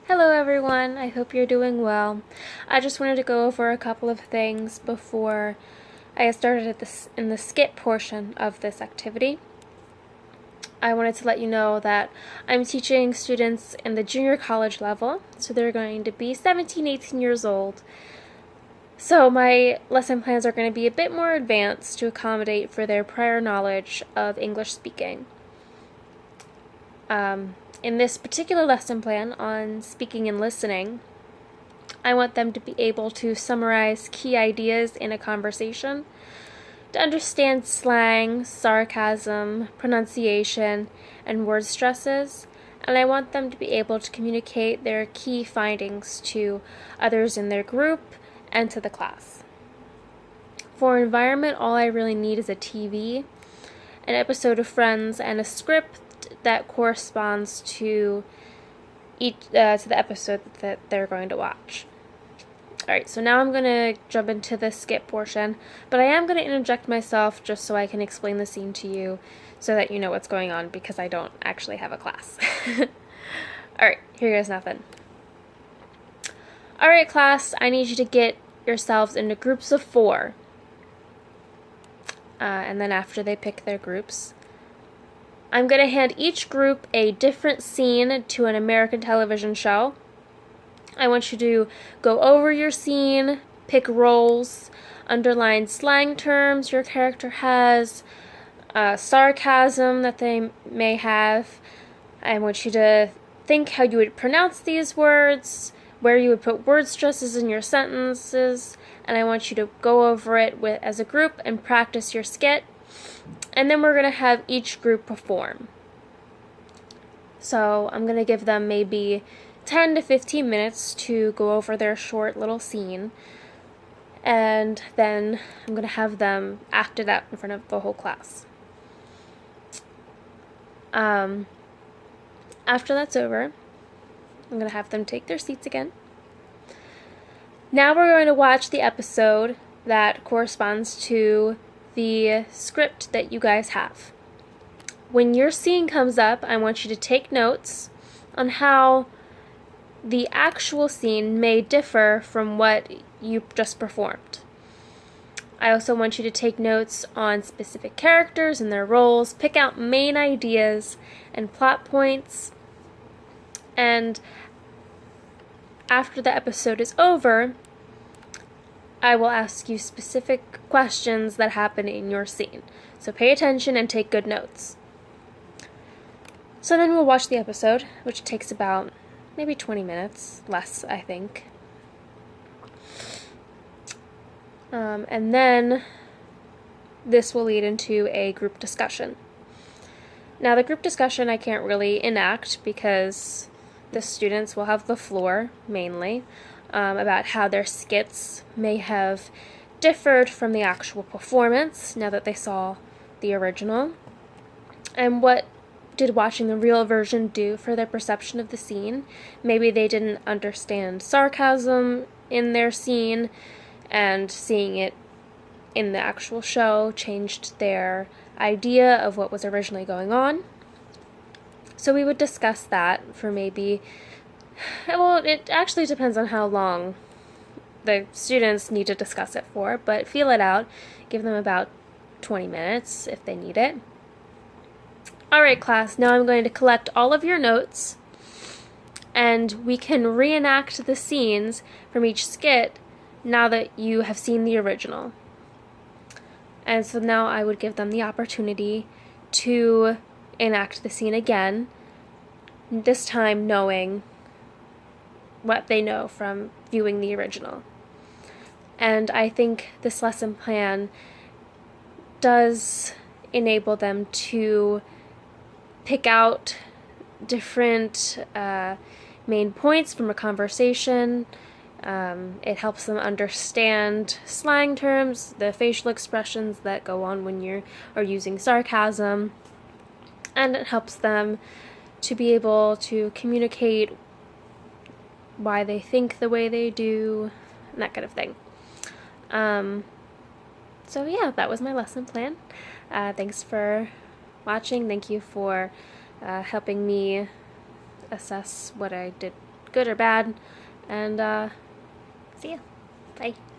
Hello everyone, I hope you're doing well. I just wanted to go over a couple of things before I get started in the skit portion of this activity. I wanted to let you know that I'm teaching students in the junior college level, so they're going to be 17, 18 years old. So my lesson plans are going to be a bit more advanced to accommodate for their prior knowledge of English speaking. In this particular lesson plan on speaking and listening, I want them to be able to summarize key ideas in a conversation, to understand slang, sarcasm, pronunciation, and word stresses, and I want them to be able to communicate their key findings to others in their group and to the class. For environment, all I really need is a TV, an episode of Friends, and a script that corresponds to the episode that they're going to watch. Alright, so now I'm going to jump into the skit portion, but I am going to interject myself just so I can explain the scene to you so that you know what's going on, because I don't actually have a class. Alright, here goes nothing. Alright class, I need you to get yourselves into groups of 4. And then after they pick their groups, I'm going to hand each group a different scene to an American television show. I want you to go over your scene, pick roles, underline slang terms your character has, sarcasm that they may have. I want you to think how you would pronounce these words, where you would put word stresses in your sentences, and I want you to go over it as a group and practice your skit. And then we're going to have each group perform. So I'm going to give them maybe 10 to 15 minutes to go over their short little scene. And then I'm going to have them act it out in front of the whole class. After that's over, I'm going to have them take their seats again. Now we're going to watch the episode that corresponds to the script that you guys have. When your scene comes up, I want you to take notes on how the actual scene may differ from what you just performed. I also want you to take notes on specific characters and their roles, pick out main ideas and plot points, and after the episode is over, I will ask you specific questions that happen in your scene. So pay attention and take good notes. So then we'll watch the episode, which takes about maybe 20 minutes, less I think. And then this will lead into a group discussion. Now the group discussion I can't really enact because the students will have the floor mainly. About how their skits may have differed from the actual performance now that they saw the original, and what did watching the real version do for their perception of the scene. Maybe they didn't understand sarcasm in their scene, and seeing it in the actual show changed their idea of what was originally going on. So we would discuss that for maybe, well, it actually depends on how long the students need to discuss it for, but feel it out. Give them about 20 minutes if they need it. Alright class, now I'm going to collect all of your notes, and we can reenact the scenes from each skit now that you have seen the original. And so now I would give them the opportunity to enact the scene again, this time knowing what they know from viewing the original. And I think this lesson plan does enable them to pick out different main points from a conversation. It helps them understand slang terms, the facial expressions that go on when you are using sarcasm, and it helps them to be able to communicate why they think the way they do, and that kind of thing. So yeah, that was my lesson plan. Thanks for watching. Thank you for helping me assess what I did good or bad. And see ya. Bye.